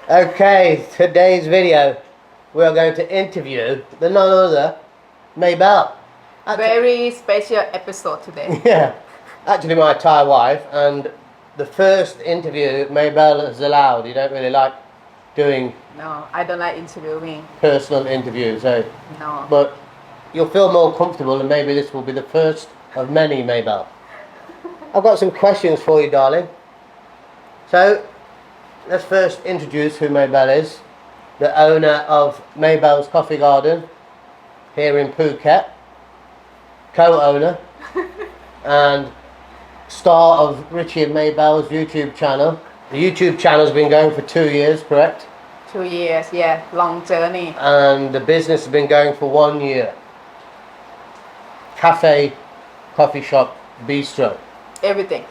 Okay, today's video we are going to interview the none other Maybelle. Very special episode today. Yeah, actually my Thai wife, and the first interview Maybelle has allowed. You don't really like doing No, I don't like interviewing. personal interviews, so No. but you'll feel more comfortable, and maybe this will be the first of many, Maybelle. I've got some questions for you, darling. So, let's first introduce who Maybelle is. The owner of Maybelle's Coffee Garden here in Phuket. Co-owner and star of Richie and Maybelle's YouTube channel. The YouTube channel's been going for 2 years, correct? 2 years, yeah, long journey. And the business has been going for 1 year. Cafe, coffee shop, bistro. Everything.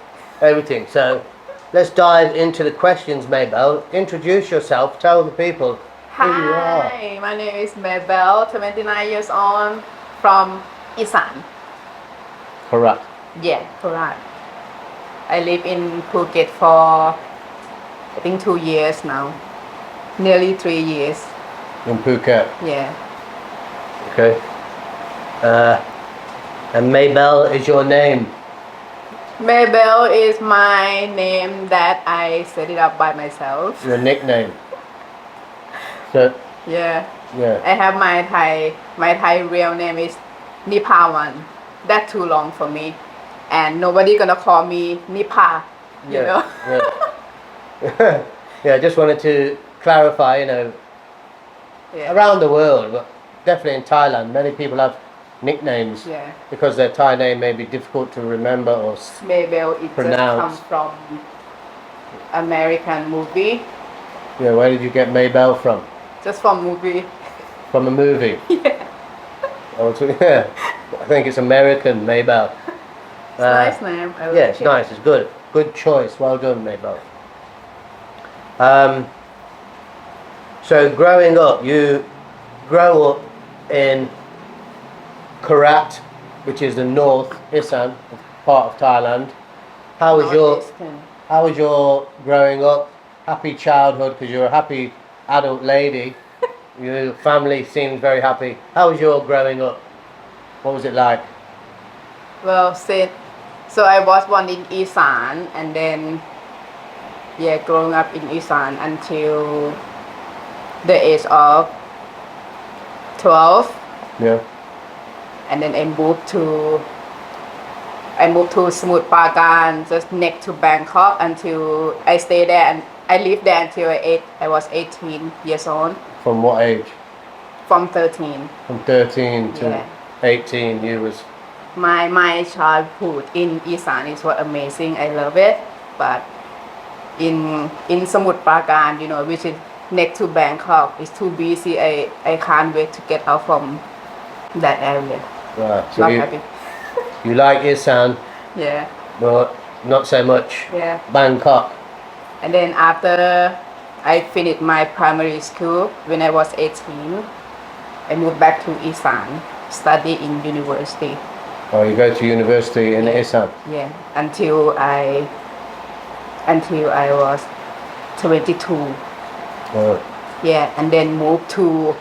So let's dive into the questions, Maybelle. Introduce yourself, tell the people who you are. Hi, my name is Maybelle, 29 years old, from Isan. Correct. Yeah, correct. I live in Phuket for, I think 2 years now. Nearly 3 years. In Phuket. Yeah. Okay. And Maybelle is your name. Maybelle is my name that I set it up by myself. Your nickname. So Yeah. yeah. I have my Thai real name is Nipawan. That's too long for me, and nobody gonna call me Nipa. You know. Yeah. Yeah, I just wanted to clarify, Yeah. around the world, but definitely in Thailand, many people have nicknames Yeah. because their Thai name may be difficult to remember or Maybelle, it just Pronounce. comes from American movie, yeah. Where did you get Maybelle from? just from movie. From a movie. Yeah. Oh, yeah. I think it's American Maybelle. It's nice name. I Yeah, like it's it. nice. It's good. Good choice. Well done, Maybelle. So growing up, you grow up in Korat, which is the north Isan part of Thailand. How was your growing up? Happy childhood, because you're a happy adult lady. Your family seems very happy. How was your growing up? What was it like? Well, so I was born in Isan, and then growing up in Isan until the age of 12. Yeah. And then I moved to Samut Prakan, just next to Bangkok, until I stayed there, and I lived there until I was 18 years old. From what age? From 13. From 13 to Yeah. 18, you was... My childhood in Isan is what amazing. I love it. But in Samut Prakan, which is next to Bangkok, it's too busy. I can't wait to get out from that area. Right, so Not you, happy. you like Isan, Yeah. but not so much Yeah. Bangkok. And then after I finished my primary school, when I was 18, I moved back to Isan, study in university. Oh, you go to university in Isan. Yeah, until I was 22. Oh. Yeah, and then moved to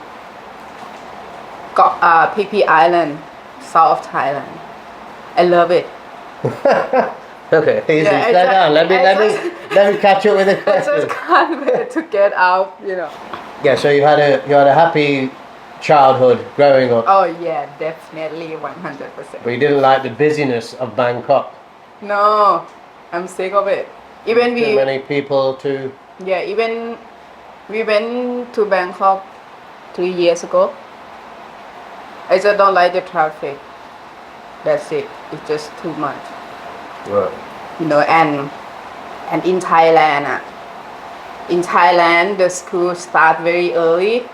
PP Island, South Thailand. I love it. Okay, easy. Yeah, Slow down. Let me catch up with the I question. just can't wait to get out. Yeah, so you had a happy childhood growing up, Oh yeah, definitely 100%. but you didn't like the busyness of Bangkok. No, I'm sick of it. Even Too many people to... even we went to Bangkok 3 years ago. I just don't like the traffic. That's it. It's just too much. Right. And in Thailand, the school start very early.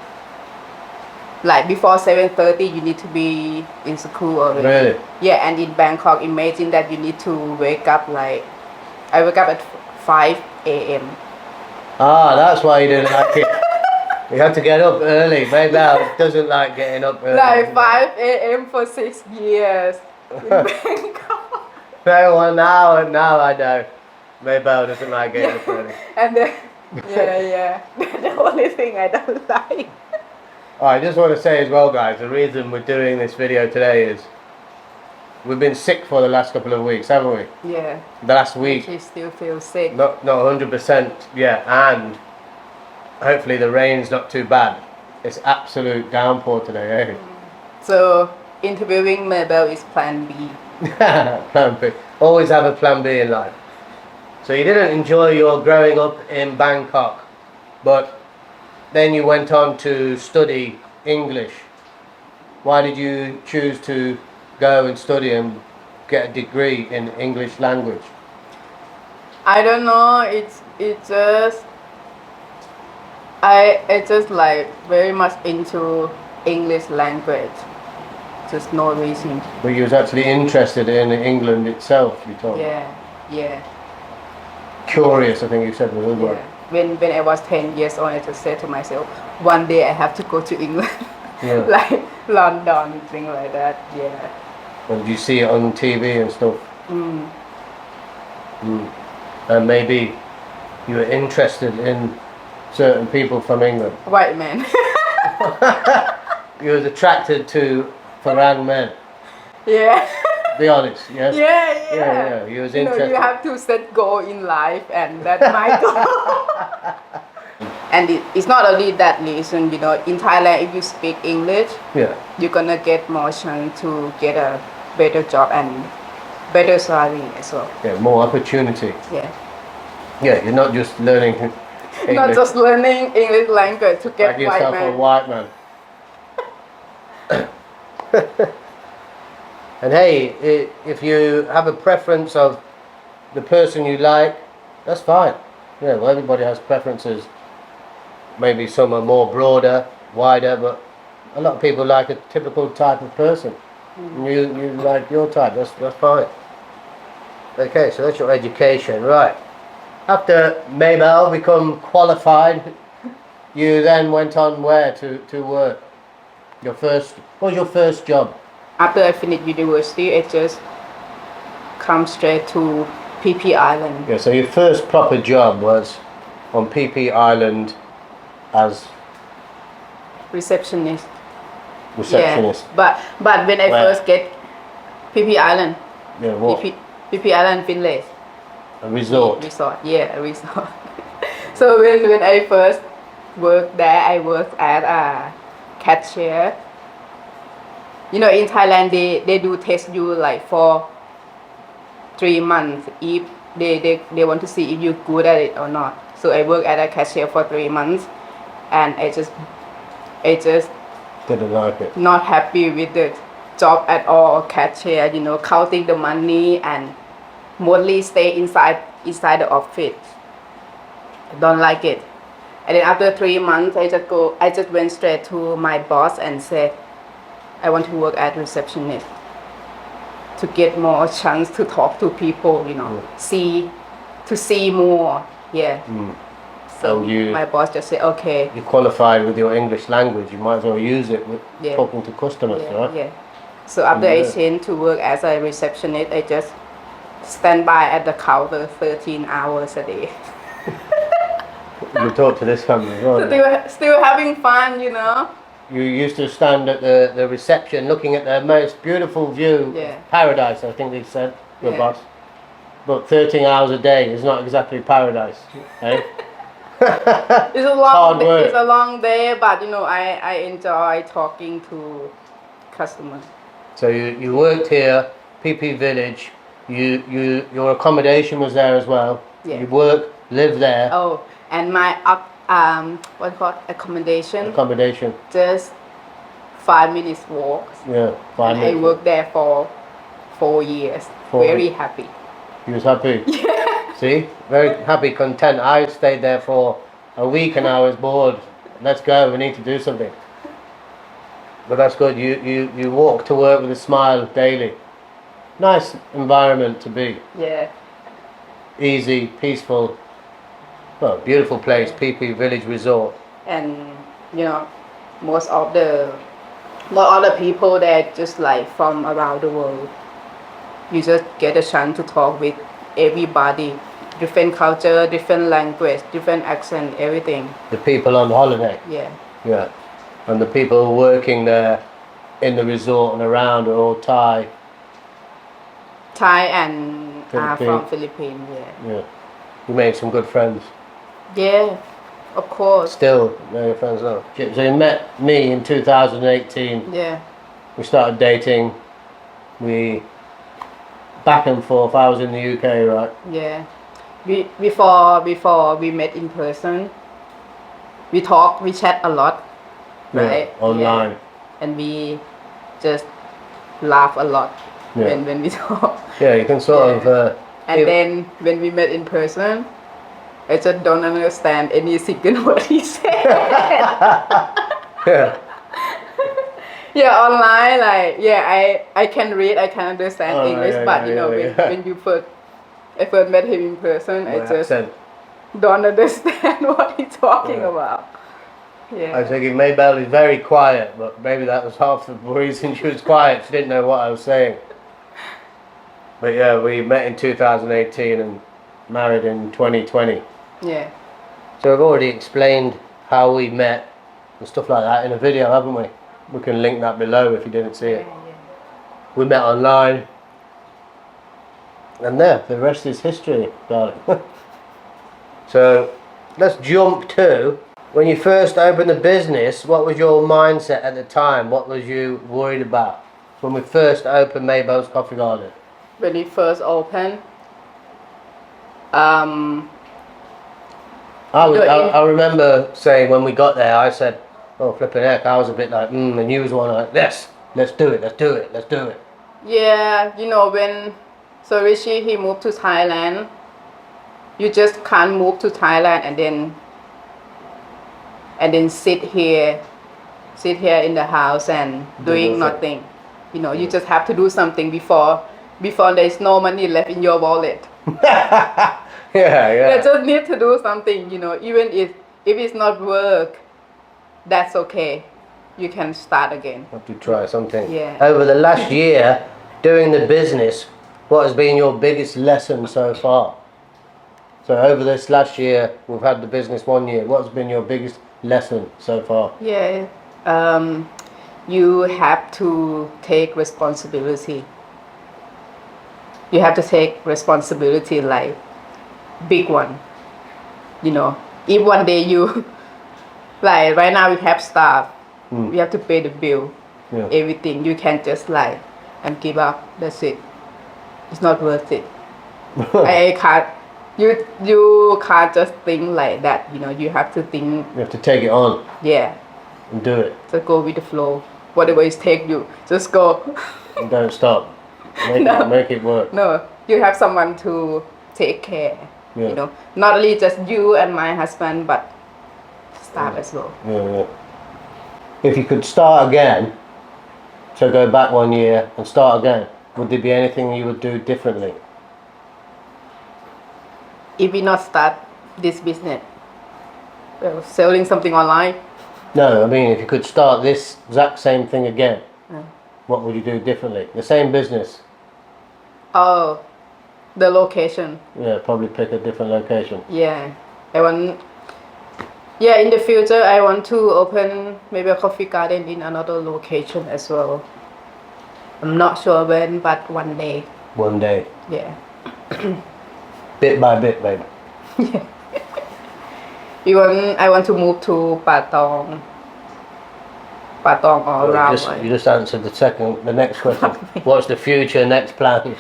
Like before 7:30, you need to be in school already. Really? Yeah, and in Bangkok, imagine that you need to wake up I wake up at 5 a.m. Ah, that's why you didn't like it. You have to get up early. Maybelle doesn't like getting up early. Like 5 a.m. for 6 years in Bangkok. No, well, now I know. Maybelle doesn't like getting up early. And then, yeah, the only thing I don't like. I just want to say as well, guys, the reason we're doing this video today is we've been sick for the last couple of weeks, haven't we? Yeah. The last week. She still feels sick. Not 100% yet, and hopefully the rain's not too bad. It's absolute downpour today, eh? So interviewing Maybelle is plan B. Plan B. Always have a plan B in life. So you didn't enjoy your growing up in Bangkok, but then you went on to study English. Why did you choose to go and study and get a degree in English language? I don't know. It's just I just like very much into English language. Just no reason. But you was actually interested in England itself, you told me. Yeah. Curious, I think you said was the word. When I was 10 years old, I just said to myself, one day I have to go to England. Yeah. Like London, things like that. Yeah. And you see it on TV and stuff. Mm. And maybe you were interested in certain people from England. White man. You was attracted to foreign men. Yeah. Be honest, yes? Yeah. You was You know, interested. you have to set goal in life, and that's my goal. And it's not only that reason, you know, in Thailand, if you speak English, Yeah. you're gonna get more chance to get a better job and better salary as well. Yeah, more opportunity. Yeah. Yeah, you're not just learning English. Not just learning English language to get Like white yourself a man. white man. And hey, if you have a preference of the person you like, that's fine. Yeah, well, everybody has preferences. Maybe some are more broader, wider, but a lot of people like a typical type of person. And you like your type, that's fine. Okay, so that's your education, right. After Maybelle become qualified, you then went on where to work? What was your first job? After I finished university, I just come straight to PP Island. Yeah, so your first proper job was on PP Island as Receptionist. receptionist. Yeah. But when I Where? first get PP Island, Yeah, what? PP Island Village. A resort. Resort, yeah, a resort. So when I first worked there, I worked as a cashier. You know, in Thailand, they do test you like for 3 months if they want to see if you're good at it or not. So I worked as a cashier for 3 months, and I just Didn't like it. not happy with the job at all. Cashier, you know, counting the money and mostly stay inside the office. I don't like it. And then after 3 months, I just went straight to my boss and said, I want to work as receptionist to get more chance to talk to people, you know, see more. Yeah. So And my boss just said, okay. You qualified with your English language, you might as well use it with Yeah. talking to customers, right? Yeah. So after I Yeah. changed to work as a receptionist, I just stand by at the counter 13 hours a day. You talk to this company as well. Still having fun, you know. You used to stand at the reception looking at the most beautiful view. Yeah. Paradise, I think they said, your Yeah. boss. But 13 hours a day is not exactly paradise, eh? It's a Hard long work. it's a long day, but you know I enjoy talking to customers. So you worked here, PP Village. Your accommodation was there as well. Yeah. You work, live there. Oh, and my what called accommodation, Accommodation. just 5 minutes walk. Yeah. Fine. And I worked there for 4 years. 4 Very years. happy. You was happy. See, very happy, content. I stayed there for a week and I was bored. Let's go. We need to do something. But that's good. You walk to work with a smile daily. Nice environment to be. Yeah. Easy, peaceful. Well, beautiful place. PP Village Resort. And you know, most of the people there just like from around the world. You just get a chance to talk with everybody different culture, different language, different accent, everything. The people on holiday. Yeah. Yeah. And the people working there in the resort and around are all Thai. Thai and from Philippines. Philippines. Yeah. Yeah. You made some good friends. Yeah, of course. Still made friends now. So you met me in 2018. Yeah. We started dating. We back and forth. I was in the UK, right? Yeah. Before we met in person, we chat a lot, right? Yeah, online. Yeah. And we just laugh a lot Yeah. when we talk. Yeah, you can sort Yeah. of. And then when we met in person, I just don't understand any single word he said. Yeah. Yeah, online, like, yeah, I can read, I can understand Oh, English, yeah, but yeah, yeah. when I first met him in person, I My just accent. don't understand what he's talking Yeah. about. Yeah. I was thinking Maybelle is very quiet, but maybe that was half the reason she was quiet. She didn't know what I was saying. But yeah, we met in 2018 and married in 2020. Yeah. So I've already explained how we met and stuff like that in a video, haven't we? We can link that below if you didn't see it. We met online. And there, the rest is history, darling. So let's jump to when you first opened the business. What was your mindset at the time? What was you worried about when we first opened Maybelle's Coffee Garden? When we first opened, um, I remember saying when we got there, I said, "Oh, flipping heck!" I was a bit like, and you was one like, "Let's do it, let's do it, let's do it." yeah, when Richie he moved to Thailand, you just can't move to Thailand and then sit here in the house and doing nothing. You just have to do something before there's no money left in your wallet. Yeah. You just need to do something, even if it's not work, that's okay. You can start again. Have to try something. Yeah. Over the last year, doing the business, what has been your biggest lesson so far? So over this last year, we've had the business 1 year. What's been your biggest lesson so far? Yeah. You have to take responsibility. You have to take responsibility, like big one. If one day you like right now we have staff, we have to pay the bill, everything. You can't just and give up. That's it. It's not worth it. I can't. You can't just think like that. You have to think. You have to take it on. Yeah. And do it. Just go with the flow. Whatever it takes you, just go. And don't stop. Make it work. No, you have someone to take care. Yeah. Not only just you and my husband, but staff as well. Yeah. If you could start again, so go back 1 year and start again, would there be anything you would do differently? If we not start this business, selling something online. No, I mean if you could start this exact same thing again, what would you do differently? The same business. Oh, the location. Yeah, probably pick a different location. Yeah, in the future I want to open maybe a coffee garden in another location as well. I'm not sure when, but one day. One day. Yeah. Bit by bit, baby. Yeah. I want to move to Patong or Rawai. You just answered the next question. What's the future next plan?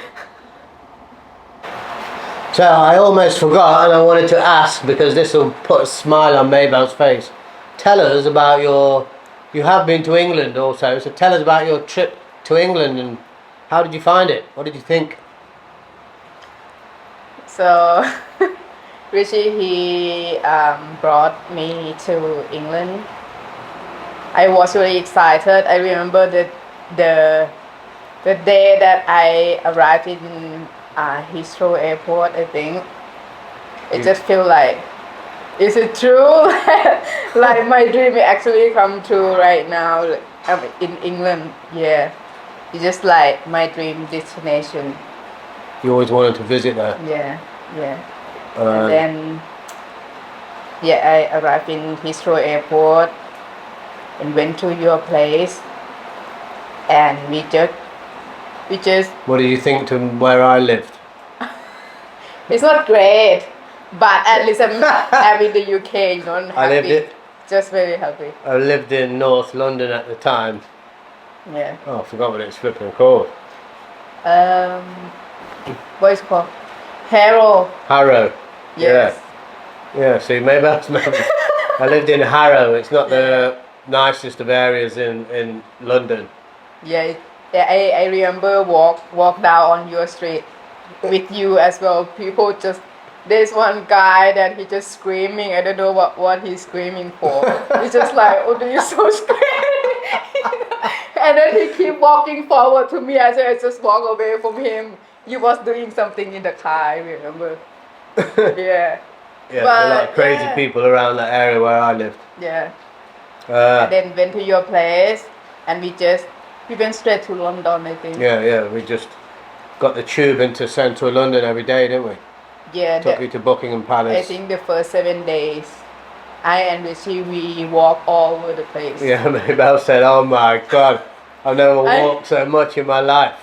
So I almost forgot, and I wanted to ask because this will put a smile on Maybelle's face. Tell us about you have been to England also, so tell us about your trip to England and how did you find it? What did you think? So Richie he brought me to England. I was really excited. I remember the day that I arrived in Heathrow Airport. I think it just feel like, is it true? Like my dream actually come true right now. In England. Yeah, it's just like my dream destination. You always wanted to visit there. Yeah. And then, yeah, I arrived in Heathrow Airport and went to your place, and we just. What do you think to where I lived? It's not great, but at least I'm in the UK, you know, I'm I lived happy. it. Just very happy. I lived in North London at the time. Yeah. Oh, I forgot what it's flipping called. What is it called? Harrow. Harrow. Yes. Yeah, see, maybe that's maybe. I lived in Harrow. It's not the nicest of areas in London. Yeah, I remember walk down on your street with you as well. People just, there's one guy that he just screaming. I don't know what he's screaming for. He's just like, oh, you're so scary. And then he keep walking forward to me as I just walk away from him. You was doing something in the car, I remember. Yeah. Yeah, a lot of crazy people around that area where I lived. Yeah. And then went to your place, and we went straight to London, I think. Yeah, we just got the tube into central London every day, didn't we? Yeah. Took you to Buckingham Palace. I think the first 7 days, I and Richie, we walked all over the place. Yeah, Maybelle said, oh my God, I've never walked so much in my life.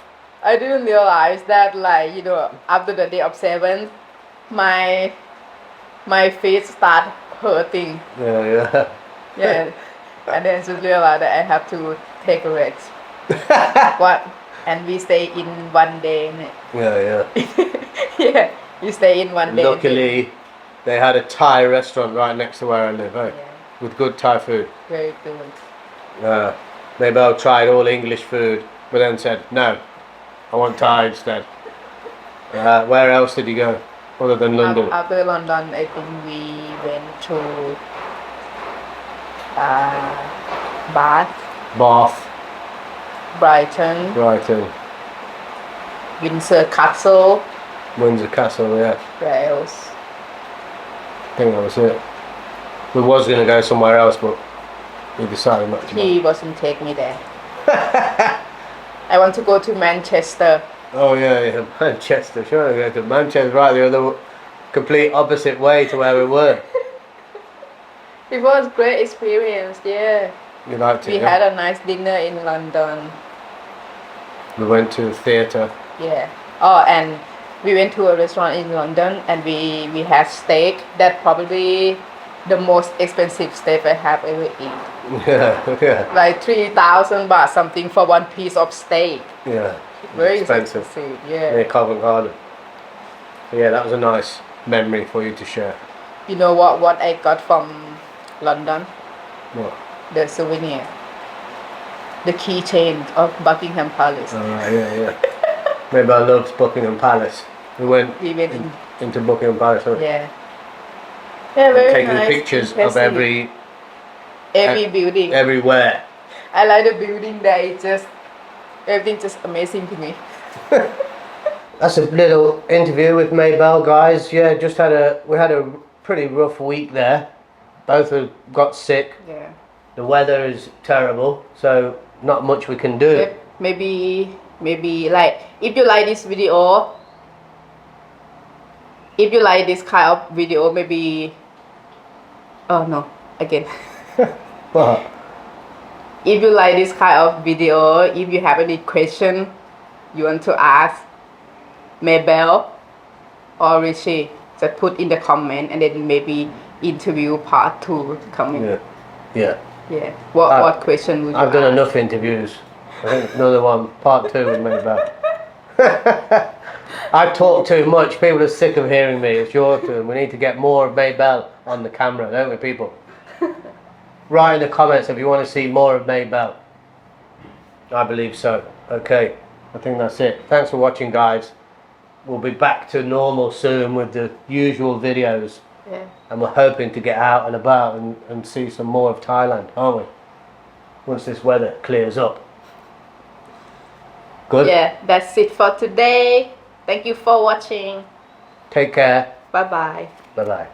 I didn't realize that, like, you know, after the day of 7, my feet start hurting. Yeah. Yeah. And then just realized that I have to take a rest. And we stay in one day. Yeah. Yeah, we stay in one day. Luckily, they had a Thai restaurant right next to where I live, eh? Yeah. With good Thai food. Very good. Maybelle tried all English food, but then said, no, I want Thai instead. Where else did you go, other than London? After London, I think we went to Bath. Brighton, Windsor Castle. Windsor Castle, yeah. Where else? I think that was it. We was going to go somewhere else, but we decided not to. He wasn't take me there. I want to go to Manchester. Oh yeah, Manchester. Sure, I go to Manchester, right the other, complete opposite way to where we were. It was a great experience, yeah. You liked it? We had a nice dinner in London. We went to the theatre. Yeah. Oh, and we went to a restaurant in London, and we had steak. That probably the most expensive steak I have ever eaten. Yeah. Like 3,000 baht something for one piece of steak. Yeah. Very expensive. Yeah. Near Covent Garden. So yeah, that was a nice memory for you to share. You know what I got from London? What? The souvenir. The keychain of Buckingham Palace. Oh right, yeah. Maybe I loved Buckingham Palace. We went into Buckingham Palace. Yeah. Yeah, very taking nice. pictures impressive. of every building. everywhere. I like the building there. Everything just amazing to me. That's a little interview with Maybelle, guys. Yeah, we had a pretty rough week there. Both have got sick. Yeah. The weather is terrible, so not much we can do. Maybe like if you like this video, if you like this kind of video, maybe. Oh no, again. What? If you like this kind of video, if you have any question you want to ask Maybelle or Richie, just put in the comment, and then maybe interview part 2 coming. Yeah. What question would you I've done ask? enough interviews. I think another one, part 2 with Maybelle. I talk too much. People are sick of hearing me. It's your turn. We need to get more of Maybelle on the camera, don't we, people? Write in the comments if you want to see more of Maybelle. I believe so. Okay, I think that's it. Thanks for watching, guys. We'll be back to normal soon with the usual videos. Yeah. And we're hoping to get out and about and see some more of Thailand, aren't we? Once this weather clears up. Good? Yeah, that's it for today. Thank you for watching. Take care. Bye bye. Bye-bye.